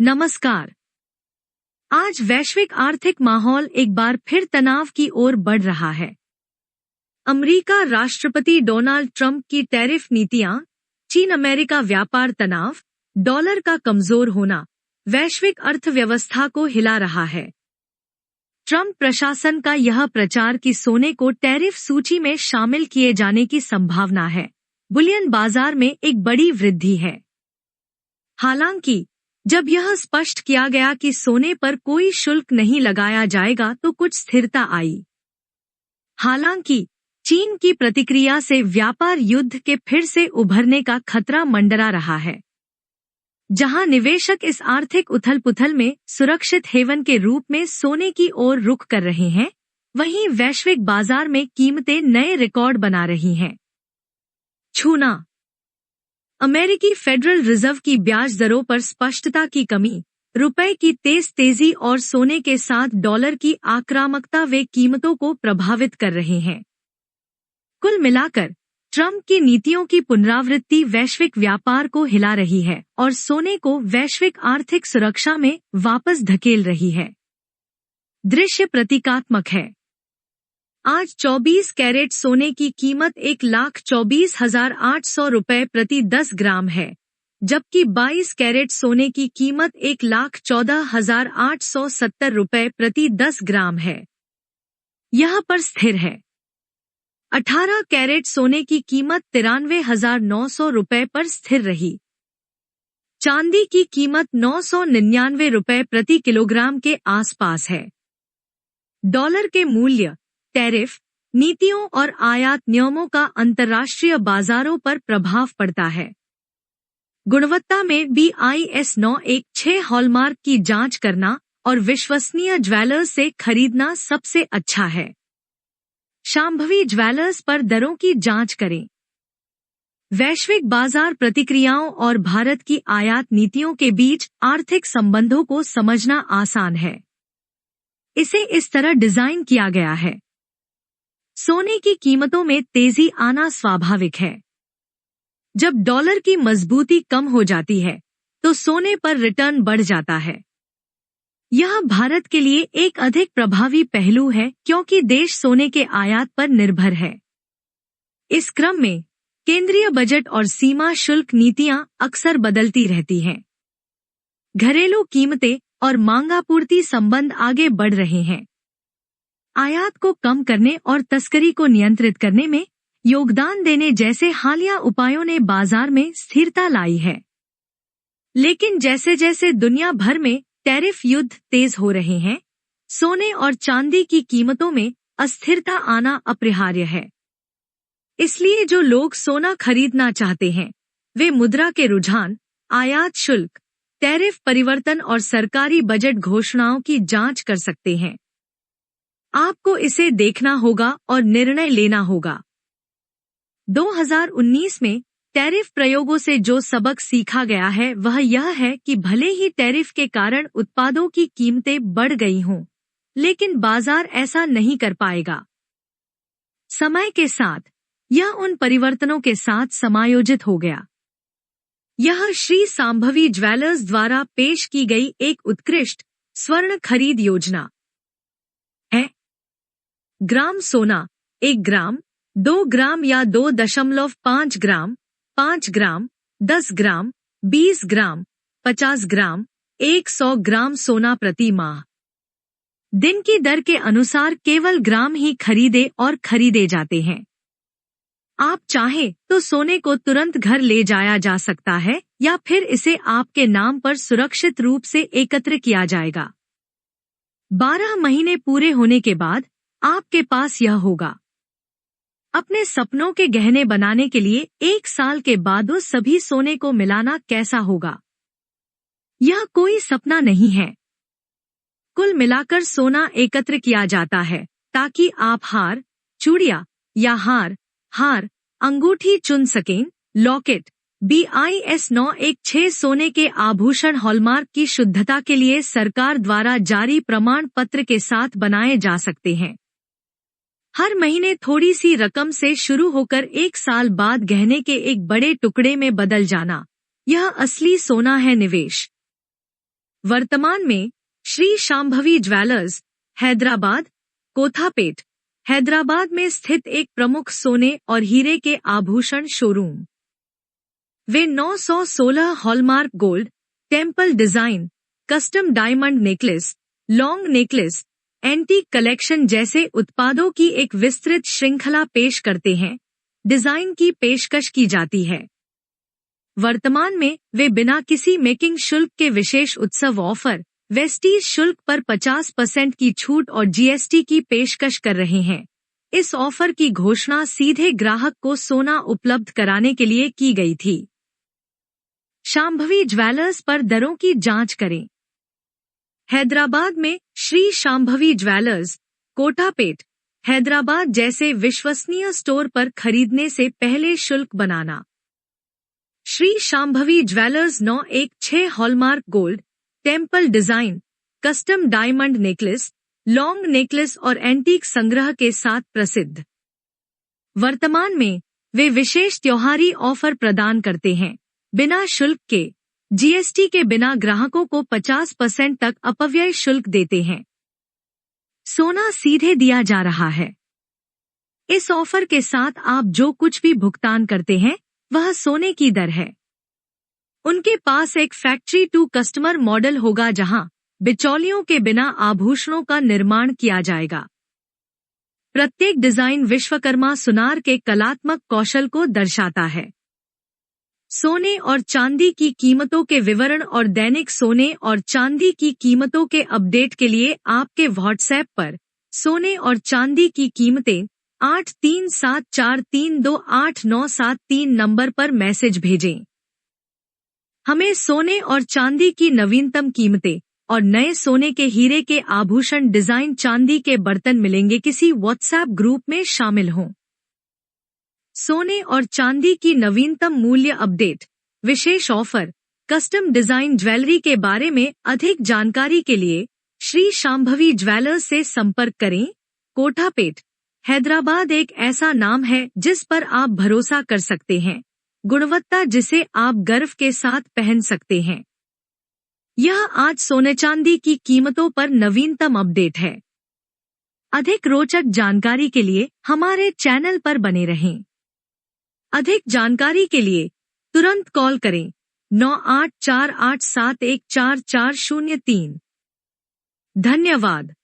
नमस्कार। आज वैश्विक आर्थिक माहौल एक बार फिर तनाव की ओर बढ़ रहा है। अमेरिका राष्ट्रपति डोनाल्ड ट्रंप की टैरिफ नीतियां, चीन अमेरिका व्यापार तनाव, डॉलर का कमजोर होना वैश्विक अर्थव्यवस्था को हिला रहा है। ट्रंप प्रशासन का यह प्रचार कि सोने को टैरिफ सूची में शामिल किए जाने की संभावना है, बुलियन बाजार में एक बड़ी वृद्धि है। हालांकि जब यह स्पष्ट किया गया कि सोने पर कोई शुल्क नहीं लगाया जाएगा तो कुछ स्थिरता आई। हालांकि चीन की प्रतिक्रिया से व्यापार युद्ध के फिर से उभरने का खतरा मंडरा रहा है। जहां निवेशक इस आर्थिक उथल-पुथल में सुरक्षित हेवन के रूप में सोने की ओर रुख कर रहे हैं, वहीं वैश्विक बाजार में कीमतें नए रिकॉर्ड बना रही हैं। छूना। अमेरिकी फेडरल रिजर्व की ब्याज दरों पर स्पष्टता की कमी, रुपए की तेजी और सोने के साथ डॉलर की आक्रामकता वे कीमतों को प्रभावित कर रहे हैं। कुल मिलाकर ट्रंप की नीतियों की पुनरावृत्ति वैश्विक व्यापार को हिला रही है और सोने को वैश्विक आर्थिक सुरक्षा में वापस धकेल रही है। दृश्य प्रतीकात्मक है। आज 24 कैरेट सोने की कीमत 1,24,800 रुपए प्रति 10 ग्राम है, जबकि 22 कैरेट सोने की कीमत 1,14,870 रुपए प्रति 10 ग्राम है। यह पर स्थिर है। 18 कैरेट सोने की कीमत 93,900 रुपए पर स्थिर रही। चांदी की कीमत 999 रुपए प्रति किलोग्राम के आसपास है। डॉलर के मूल्य, टैरिफ नीतियों और आयात नियमों का अंतर्राष्ट्रीय बाजारों पर प्रभाव पड़ता है। गुणवत्ता में BIS 916 हॉलमार्क की जांच करना और विश्वसनीय ज्वेलर्स से खरीदना सबसे अच्छा है। शांभवी ज्वेलर्स पर दरों की जांच करें। वैश्विक बाजार प्रतिक्रियाओं और भारत की आयात नीतियों के बीच आर्थिक संबंधों को समझना आसान है। इसे इस तरह डिजाइन किया गया है। सोने की कीमतों में तेजी आना स्वाभाविक है। जब डॉलर की मजबूती कम हो जाती है, तो सोने पर रिटर्न बढ़ जाता है। यह भारत के लिए एक अधिक प्रभावी पहलू है क्योंकि देश सोने के आयात पर निर्भर है। इस क्रम में केंद्रीय बजट और सीमा शुल्क नीतियां अक्सर बदलती रहती हैं। घरेलू कीमतें और मांगापूर्ति संबंध आगे बढ़ रहे हैं। आयात को कम करने और तस्करी को नियंत्रित करने में योगदान देने जैसे हालिया उपायों ने बाजार में स्थिरता लाई है। लेकिन जैसे जैसे दुनिया भर में टैरिफ युद्ध तेज हो रहे हैं, सोने और चांदी की कीमतों में अस्थिरता आना अपरिहार्य है। इसलिए जो लोग सोना खरीदना चाहते हैं, वे मुद्रा के रुझान, आयात शुल्क, टैरिफ परिवर्तन और सरकारी बजट घोषणाओं की जांच कर सकते हैं। आपको इसे देखना होगा और निर्णय लेना होगा। 2019 में टैरिफ प्रयोगों से जो सबक सीखा गया है वह यह है कि भले ही टैरिफ के कारण उत्पादों की कीमतें बढ़ गई हों, लेकिन बाजार ऐसा नहीं कर पाएगा। समय के साथ यह उन परिवर्तनों के साथ समायोजित हो गया। यह श्री सांभवी ज्वेलर्स द्वारा पेश की गई एक उत्कृष्ट स्वर्ण खरीद योजना है। ग्राम सोना 1 ग्राम, 2 ग्राम या 2.5 ग्राम, 5 ग्राम, 10 ग्राम, 20 ग्राम, 50 ग्राम, 100 ग्राम सोना प्रति माह। दिन की दर के अनुसार केवल ग्राम ही खरीदे और खरीदे जाते हैं। आप चाहें तो सोने को तुरंत घर ले जाया जा सकता है या फिर इसे आपके नाम पर सुरक्षित रूप से एकत्र किया जाएगा। 12 महीने पूरे होने के बाद आपके पास यह होगा। अपने सपनों के गहने बनाने के लिए 1 साल के बाद उस सभी सोने को मिलाना कैसा होगा? यह कोई सपना नहीं है। कुल मिलाकर सोना एकत्र किया जाता है ताकि आप हार, चूड़ियां या हार, अंगूठी चुन सकें। लॉकेट BIS 916 सोने के आभूषण हॉलमार्क की शुद्धता के लिए सरकार द्वारा जारी प्रमाण पत्र के साथ बनाए जा सकते हैं। हर महीने थोड़ी सी रकम से शुरू होकर 1 साल बाद गहने के एक बड़े टुकड़े में बदल जाना, यह असली सोना है। निवेश वर्तमान में श्री शांभवी ज्वेलर्स, हैदराबाद, कोथापेट, हैदराबाद में स्थित एक प्रमुख सोने और हीरे के आभूषण शोरूम। वे 916 hallmark gold, temple design, custom diamond necklace, long necklace, antique collection जैसे उत्पादों की एक विस्तृत श्रृंखला पेश करते हैं। डिजाइन की पेशकश की जाती है। वर्तमान में वे बिना किसी मेकिंग शुल्क के विशेष उत्सव ऑफर, वेस्टीज शुल्क पर 50% की छूट और जीएसटी की पेशकश कर रहे हैं। इस ऑफर की घोषणा सीधे ग्राहक को सोना उपलब्ध कराने के लिए की गई थी। शांभवी ज्वेलर्स पर दरों की जांच करें। हैदराबाद में श्री शांभवी ज्वेलर्स, कोटापेट, हैदराबाद जैसे विश्वसनीय स्टोर पर खरीदने से पहले शुल्क बनाना। Shri Shambhavi jewellers 916 hallmark gold, temple design, custom diamond necklace, long necklace और एंटीक संग्रह के साथ प्रसिद्ध। वर्तमान में वे विशेष त्योहारी ऑफर प्रदान करते हैं। बिना शुल्क के, जीएसटी के बिना ग्राहकों को 50% तक अपव्यय शुल्क देते हैं। सोना सीधे दिया जा रहा है। इस ऑफर के साथ आप जो कुछ भी भुगतान करते हैं वह सोने की दर है। उनके पास एक फैक्ट्री टू कस्टमर मॉडल होगा जहां बिचौलियों के बिना आभूषणों का निर्माण किया जाएगा। प्रत्येक डिजाइन विश्वकर्मा सुनार के कलात्मक कौशल को दर्शाता है। सोने और चांदी की कीमतों के विवरण और दैनिक सोने और चांदी की कीमतों के अपडेट के लिए आपके व्हाट्सएप पर सोने और चांदी की कीमतें 8374328973 नंबर पर मैसेज भेजें। हमें सोने और चांदी की नवीनतम कीमतें और नए सोने के हीरे के आभूषण डिजाइन चांदी के बर्तन मिलेंगे। किसी व्हाट्सएप ग्रुप में शामिल हों। सोने और चांदी की नवीनतम मूल्य अपडेट, विशेष ऑफर, कस्टम डिजाइन ज्वेलरी के बारे में अधिक जानकारी के लिए श्री शांभवी ज्वेलर्स से संपर्क करें। कोठापेट, हैदराबाद एक ऐसा नाम है जिस पर आप भरोसा कर सकते हैं। गुणवत्ता जिसे आप गर्व के साथ पहन सकते हैं। यह आज सोने चांदी की कीमतों पर नवीनतम अपडेट है। अधिक रोचक जानकारी के लिए हमारे चैनल पर बने रहें। अधिक जानकारी के लिए तुरंत कॉल करें 9848714403। धन्यवाद।